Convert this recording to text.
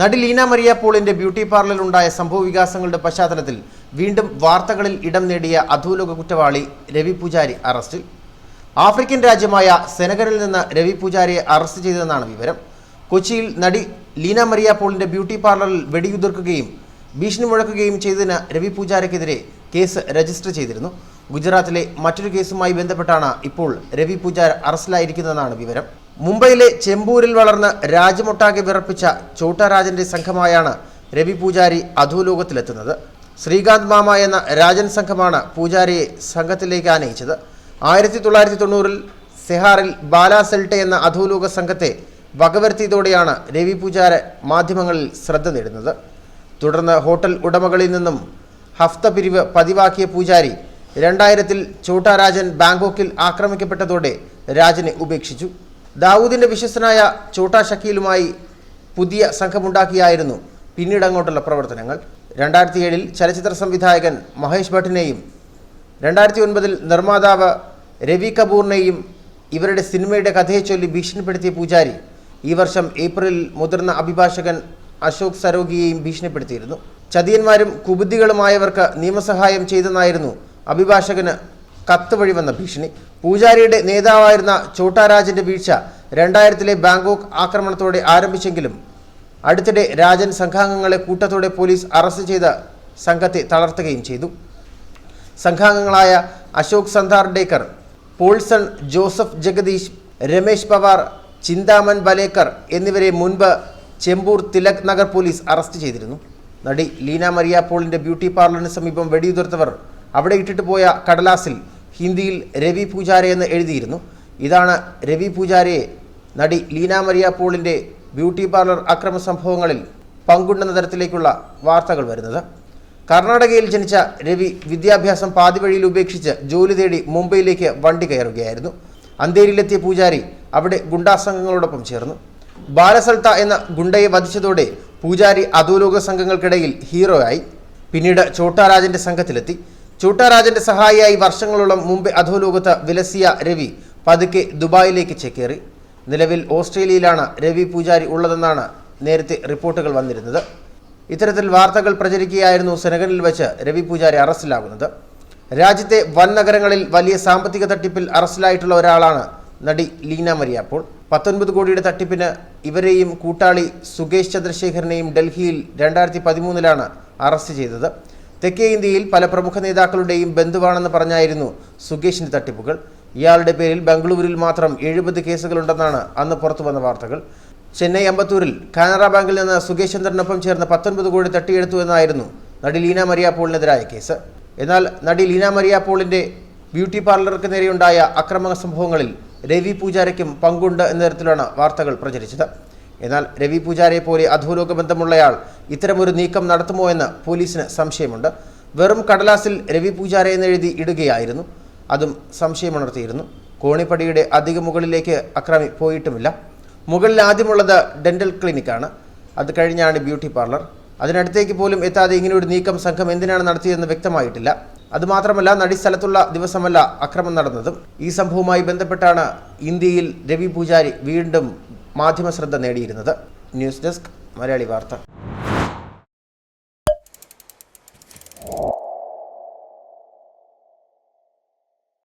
നടി ലീന മരിയ പോളിന്റെ ബ്യൂട്ടി പാർലറിൽ ഉണ്ടായ സംഭവവികാസങ്ങളുടെ പശ്ചാത്തലത്തിൽ വീണ്ടും വാർത്തകളിൽ ഇടം നേടിയ അധോലോക കുറ്റവാളി രവി പൂജാരി അറസ്റ്റിൽ. ആഫ്രിക്കൻ രാജ്യമായ സെനഗലിൽ നിന്ന് രവി പൂജാരിയെ അറസ്റ്റ് ചെയ്തതെന്നാണ് വിവരം. കൊച്ചിയിൽ നടി ലീന മരിയ പോളിന്റെ ബ്യൂട്ടി പാർലറിൽ വെടിയുതിർക്കുകയും ഭീഷണി മുഴക്കുകയും ചെയ്തതിന് രവി പൂജാരിക്കെതിരെ കേസ് രജിസ്റ്റർ ചെയ്തിരുന്നു. ഗുജറാത്തിലെ മറ്റൊരു കേസുമായി ബന്ധപ്പെട്ടാണ് ഇപ്പോൾ രവി പൂജാരി അറസ്റ്റിലായിരിക്കുന്നതെന്നാണ് വിവരം. മുംബൈയിലെ ചെമ്പൂരിൽ വളർന്ന് രാജ്യമൊട്ടാകെ വിറപ്പിച്ച ഛോട്ടാ രാജന്റെ സംഘമായാണ് രവി പൂജാരി അധോലോകത്തിലെത്തുന്നത്. ശ്രീകാന്ത് മാമ എന്ന രാജൻ സംഘമാണ് പൂജാരിയെ സംഘത്തിലേക്ക് ആനയിച്ചത്. 1990-ൽ സെഹാറിൽ ബാലാ സെൽട്ടെ എന്ന അധോലോക സംഘത്തെ വകവരുത്തിയതോടെയാണ് രവി പൂജാരി മാധ്യമങ്ങളിൽ ശ്രദ്ധ നേടുന്നത്. തുടർന്ന് ഹോട്ടൽ ഉടമകളിൽ നിന്നും ഹഫ്ത പിരിവ് പതിവാക്കിയ പൂജാരി 2000-ൽ ഛോട്ടാ രാജൻ ബാങ്കോക്കിൽ ആക്രമിക്കപ്പെട്ടതോടെ രാജനെ ഉപേക്ഷിച്ചു. ദാവൂദിന്റെ വിശ്വസ്തനായ ഛോട്ടാ ഷക്കീലുമായി പുതിയ സംഘമുണ്ടാക്കിയായിരുന്നു പിന്നീട് അങ്ങോട്ടുള്ള പ്രവർത്തനങ്ങൾ. 2007-ൽ ചലച്ചിത്ര സംവിധായകൻ മഹേഷ് ഭട്ടിനെയും 2009-ൽ നിർമ്മാതാവ് രവി കപൂറിനെയും ഇവരുടെ സിനിമയുടെ കഥയെ ചൊല്ലി ഭീഷണിപ്പെടുത്തിയ പൂജാരി ഈ വർഷം ഏപ്രിലിൽ മുതിർന്ന അഭിഭാഷകൻ അശോക് സരോഗിയെയും ഭീഷണിപ്പെടുത്തിയിരുന്നു. ചതിയന്മാരും കുബുദ്ധികളുമായവർക്ക് നിയമസഹായം ചെയ്തെന്നായിരുന്നു അഭിഭാഷകന് കത്ത് വഴി വന്ന ഭീഷണി. പൂജാരിയുടെ നേതാവായിരുന്ന ഛോട്ടാ രാജന്റെ വീഴ്ച 2000-ലെ ബാങ്കോക്ക് ആക്രമണത്തോടെ ആരംഭിച്ചെങ്കിലും അടുത്തിടെ രാജൻ സംഘാംഗങ്ങളെ കൂട്ടത്തോടെ പോലീസ് അറസ്റ്റ് ചെയ്ത സംഘത്തെ തളർത്തുകയും ചെയ്തു. സംഘാംഗങ്ങളായ അശോക് സന്താർഡേക്കർ, പോൾസൺ, ജോസഫ് ജഗദീഷ്, രമേശ് പവാർ, ചിന്താമൻ ബലേക്കർ എന്നിവരെ മുൻപ് ചെമ്പൂർ തിലക് നഗർ പോലീസ് അറസ്റ്റ് ചെയ്തിരുന്നു. നടി ലീന മരിയ പോളിന്റെ ബ്യൂട്ടി പാർലറിന് സമീപം വെടിയുതിർത്തവർ അവിടെ ഇട്ടിട്ട് പോയ കടലാസിൽ ഹിന്ദിയിൽ രവി പൂജാരി എന്ന് എഴുതിയിരുന്നു. ഇതാണ് രവി പൂജാരിയെ നടി ലീന മരിയ പോളിന്റെ ബ്യൂട്ടി പാർലർ അക്രമ സംഭവങ്ങളിൽ പങ്കുണ്ടെന്ന തരത്തിലേക്കുള്ള വാർത്തകൾ വരുന്നത്. കർണാടകയിൽ ജനിച്ച രവി വിദ്യാഭ്യാസം പാതിവഴിയിൽ ഉപേക്ഷിച്ച് ജോലി തേടി മുംബൈയിലേക്ക് വണ്ടി കയറുകയായിരുന്നു. അന്തേരിയിലെത്തിയ പൂജാരി അവിടെ ഗുണ്ടാസംഘങ്ങളോടൊപ്പം ചേർന്നു. ബാലസൽത്ത എന്ന ഗുണ്ടയെ വധിച്ചതോടെ പൂജാരി അധോലോക സംഘങ്ങൾക്കിടയിൽ ഹീറോയായി. പിന്നീട് ഛോട്ടാ രാജന്റെ സംഘത്തിലെത്തി. ഛോട്ടാ രാജന്റെ സഹായിയായി വർഷങ്ങളോളം മുംബൈ അധോലോകത്ത് വിലസിയ രവി പതുക്കെ ദുബായിലേക്ക് ചേക്കേറി. നിലവിൽ ഓസ്ട്രേലിയയിലാണ് രവി പൂജാരി ഉള്ളതെന്നാണ് നേരത്തെ റിപ്പോർട്ടുകൾ വന്നിരുന്നത്. ഇത്തരത്തിൽ വാർത്തകൾ പ്രചരിക്കുകയായിരുന്നു സെനഗലിൽ വെച്ച് രവി പൂജാരി അറസ്റ്റിലാകുന്നത്. രാജ്യത്തെ വൻ നഗരങ്ങളിൽ വലിയ സാമ്പത്തിക തട്ടിപ്പിൽ അറസ്റ്റിലായിട്ടുള്ള ഒരാളാണ് നടി ലീന മരിയ പോൾ. 19 കോടിയുടെ തട്ടിപ്പിന് ഇവരെയും കൂട്ടാളി സുകേഷ് ചന്ദ്രശേഖരനെയും ഡൽഹിയിൽ 2013-ലാണ് അറസ്റ്റ് ചെയ്തത്. തെക്കേ ഇന്ത്യയിൽ പല പ്രമുഖ നേതാക്കളുടെയും ബന്ധുവാണെന്ന് പറഞ്ഞായിരുന്നു സുകേഷിന്റെ തട്ടിപ്പുകൾ. ഇയാളുടെ പേരിൽ ബംഗളൂരുവിൽ മാത്രം 70 കേസുകളുണ്ടെന്നാണ് അന്ന് പുറത്തുവന്ന വാർത്തകൾ. ചെന്നൈ അമ്പത്തൂരിൽ കാനറ ബാങ്കിൽ നിന്ന് സുകേഷ് ചന്ദ്രനൊപ്പം ചേർന്ന് 19 കോടി തട്ടിയെടുത്തു എന്നായിരുന്നു നടി ലീന മരിയ പോളിനെതിരായ കേസ്. എന്നാൽ നടി ലീന മരിയ പോളിന്റെ ബ്യൂട്ടി പാർലർക്ക് നേരെയുണ്ടായ അക്രമ സംഭവങ്ങളിൽ രവി പൂജാരിക്കും പങ്കുണ്ട് എന്ന തരത്തിലാണ് വാർത്തകൾ പ്രചരിച്ചത്. എന്നാൽ രവി പൂജാരിയെ പോലെ അധോലോക ബന്ധമുള്ളയാൾ ഇത്തരമൊരു നീക്കം നടത്തുമോ എന്ന് പോലീസിന് സംശയമുണ്ട്. വെറും കടലാസിൽ രവി പൂജാരി എന്നെഴുതി ഇടുകയായിരുന്നു. അതും സംശയമുണർത്തിയിരുന്നു. കോണിപ്പടിയുടെ അധിക മുകളിലേക്ക് അക്രമി പോയിട്ടുമില്ല. മുകളിൽ ആദ്യമുള്ളത് ഡെന്റൽ ക്ലിനിക്കാണ്. അത് കഴിഞ്ഞാണ് ബ്യൂട്ടി പാർലർ. അതിനടുത്തേക്ക് പോലും എത്താതെ ഇങ്ങനെയൊരു നീക്കം സംഘം എന്തിനാണ് നടത്തിയതെന്ന് വ്യക്തമായിട്ടില്ല. അതുമാത്രമല്ല, നടി സ്ഥലത്തുള്ള ദിവസമല്ല അക്രമം നടന്നതും. ഈ സംഭവവുമായി ബന്ധപ്പെട്ടാണ് ഇന്ത്യയിൽ രവി പൂജാരി വീണ്ടും മാധ്യമ ശ്രദ്ധ നേടിയിരുന്നത്. ന്യൂസ് ഡെസ്ക്, മലയാളി വാർത്ത.